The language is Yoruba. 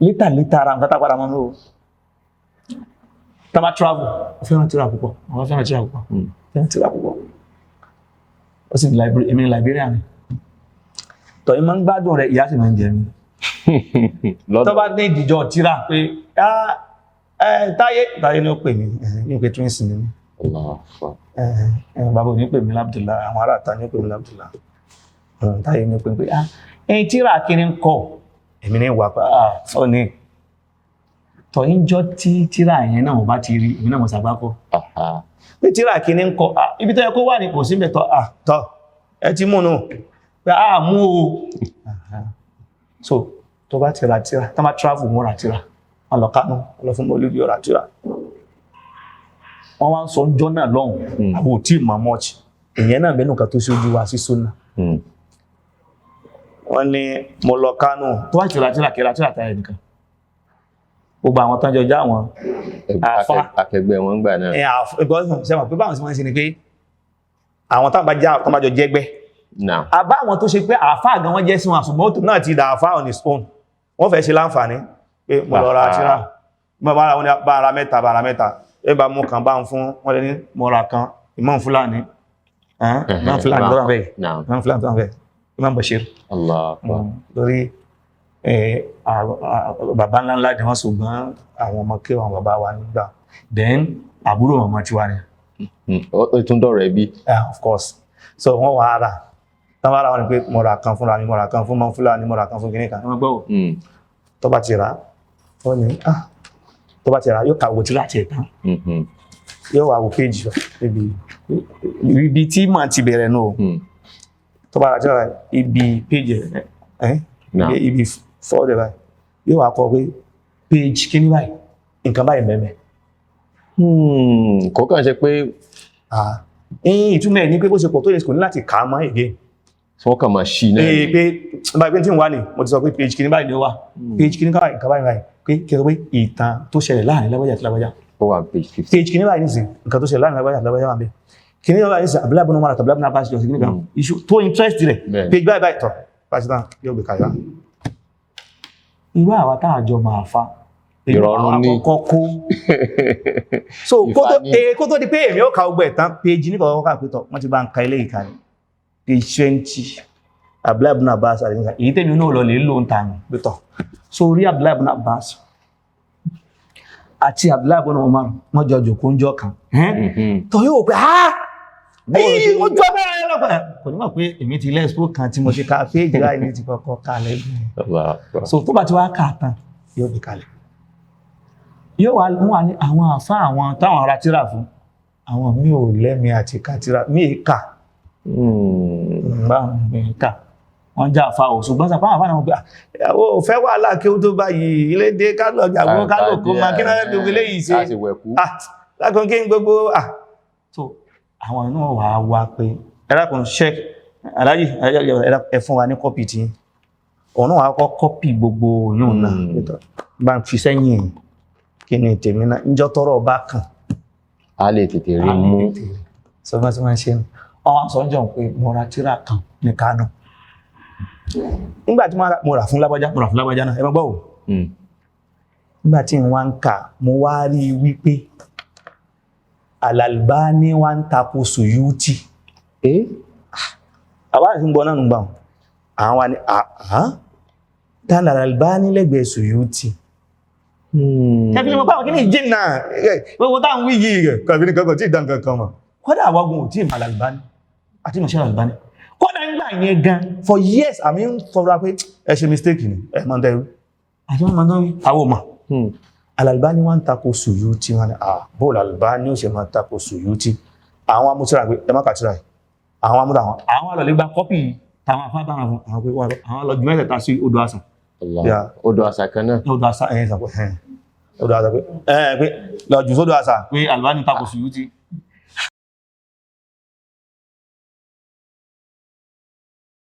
Later ara nǹkan tá padà mọ́ ló tá bá travel fẹ́ràn tírà púpọ̀ àwọn fẹ́ràn tírà púpọ̀ ó sì èmi ní Liberian ni tọ́ ìmọ̀ ń gbádùn rẹ̀ ìyá sì máa ń jẹ mi tó bá ní ìdíjọ́ tírà pé táyé ní ó pè mí ní pé twins ni bàbá ò ní pè mí Abdullah àwọn ará àta ní ó pè mí Abdullah táyé ní ó pè mí pé ẹ̀yìn tírà kí ni ń kọ́ èmi ní wà pé sọ ní tọ́ ìjọ tí tírà yẹn náà bá ti rí èmi náà mọ̀ sàgbákọ́ pé tírà kí ni ń kọ́ ibi tó yẹ kó wà ní kò sí mẹ́tọ́ tọ́ ẹ ti múnú pé mú o so tó bá ti ra tírà tó bá travel mú ra tírà wọ́n lọ Kánò wọ́n lọ fún mọ́lúdí ọ̀rà tírà wọ́n wá ń sọ ọjọ́ náà lọ́hùn àwọn ò tí ì mọ̀ much ìyẹn náà bẹ́ẹ̀ nǹkan tó ṣojú wa sí súnà wọ́n ní mo lọ Kánò tó wá ti ra tírà kí ra tírà táyà nìkan gbogbo àwọn tán jọjá àwọn àfá akẹgbẹ́ wọn gbà náà ṣẹ́wọ̀n pé báwọn sí máa ń ṣe ni pé àwọn tán bá jọ jẹ́gbẹ́ àbá àwọn tó ṣe pé àfá gan wọ́n jẹ́ sí wọn àṣùgbọ́n tó náà ti dà àfá on his own wọ́n fẹ́ ṣe láǹfààní pé mo lọ ra tírà bá ara mẹ́ta ẹ bá mú kan bá ń fún wọ́n lè ní mo ra kan Imam Fulani Imam Bashir lórí bàbá ńlá jẹ́ wọ́n ṣùgbọ́n àwọn ọmọ kí wọn bàbá wa nígbà then àbúrò ọmọ tí wà ní tún dọ̀rọ̀ ẹbí of course so wọ́n wà ara tán bá ra wọn ni pé mo ra kan fúnra mi mo ra kan fún Imam Fulani mo ra kan fún kìnnìkan wọ́n gbọ́ tó bá ti rà ó ní tó bá ti rà yóò kàwò tí láti ẹ̀tàn yóò wà wò péjì ibi tí ma ti bẹ̀rẹ̀ náà tó bá rà tí wà ibi péjì ibi fọ́ọ̀dẹ̀ báyìí yóò wà kọ pé péjì kí ní báyìí nǹkan báyìí mẹ́mẹ́ kò kàn ṣe pé ìtumọ̀ ẹ̀ ní pé bó ṣe pọ̀ tó lè kò ní láti kà á mọ́ ègé wọ́n kàn máa ṣí náà pé báyìí pé tí ń wà ní mo ti sọ pé péjì kí ní báyìí ni ó wà péjì kí ní nǹkan báyìí pé kí ẹ pé ìtàn tó ṣẹlẹ̀ láàrin lágbájá àti lágbájá ó wà page 50 page kìíní báyìí nìsín nǹkan tó ṣẹlẹ̀ láàrin lágbájá àti lágbájá wà bẹ́ẹ̀ kìíní báyìí nìsín Abdullahi ibn Umar àti Abdullahi ibn Abbas jọ sí kìíní kan iṣu tó interest rẹ̀ page báyìí tọ̀ pàṣítàn yóò gbé kàyà irú àwa táàjọ máa fa ìrọ̀rùn ní àkọ́kọ́ so kó tó di pé èmi ó ka ogbó ẹ̀tàn page ní kọ̀ọ̀kọ́ kàpítọ̀ wọ́n ti bá ń ka ilé ìkànnì page 20 Abdullahi ibn Abbas àti èyí tẹ́mi náà lọ lè lò ń tàn pítọ̀ so orí Abdullahi ibn Abbas àti Abdullahi ibn Umar wọ́n jọ jòkó ń jọ kan tó yóò pé ojú ọmọ rẹ̀ lọ́pàá kò ní mọ̀ pé èmi ti lẹ́sìpó kan tí mo ṣe ká péjì láì ní ti kọ́kọ́ kalẹ̀ so tó bá ti wá kà tán yóò bí kalẹ̀ yóò wá mú wa ní àwọn àfá àwọn táwọn ará tíra fún àwọn mi ò lẹ́mi àti kàtírà mi kà wọ́n já àfá ò ṣùgbọ́n sàpá àfá náà pé ó fẹ́ wà láàkí ó tó báyìí ilé dé kálọ̀ jàgbó kálọ̀ kó máa kí náà gbogbo ilé yìí ṣe lákan kí n gbogbo so àwọn inú wà pé ẹ̀rákùn check aláyì ẹ̀fún wa ní kọ́pì tí ọ̀nà wà kọ́ kọ́pì gbogbo yóò náà bá ń fi sẹ́yìn kí ni tèmi náà níjọ́ tọ́rọ̀ bá kàn a lè tètè rí mú sọ́gbọ́n tí wọ́n ṣe ọwọ́n sọ́jọ́ pé mo ra tírà kan ní Kánò nígbàtí mo rà fún lágbájá náà ẹ má gbọ́ o nígbàtí wọ́n ń kà mo wá rí wípé Al-Albani wá ń tako Suyuti àbá àti gbọ́ náà ń gbà àwọn wá ní tán Al-Albani lẹ́gbẹ̀ẹ́ Suyuti kẹfí ni mo pàwọn kí ní ìjìnà gbogbo táwọn wí yìí rẹ̀ kọfí ní kankan tí ìdán kankan mọ̀ kọ́dà àwọ́gun ò tí ìmọ̀ Al-Albani àti ìmọ̀ ṣe Al-Albani kọ́dà ń gbà yẹn gan for years àmì ń fọ́ra pé ẹ ṣe mistake ni ẹ mọ́ tẹ́rù àti wọ́n mọ́ wí àwọ̀ mọ̀ Al-Albani wọ́n ń tako Suyuti wọ́n ni bóòlù Al-Albani ó ṣe máa tako Suyuti àwọn amútíra pé ẹ má kàtíra àwọn amúdà àwọn alọ̀lẹ́ gba kọ́pì táwọn afábà àwọn lọ jù mẹ́tẹ̀ta sí odò àṣà odò àṣà kan náà odò àṣà ẹ̀yìn sàpọ̀ odò àṣà pé lọ jù sódò àṣà pé Al-Albani tako Suyuti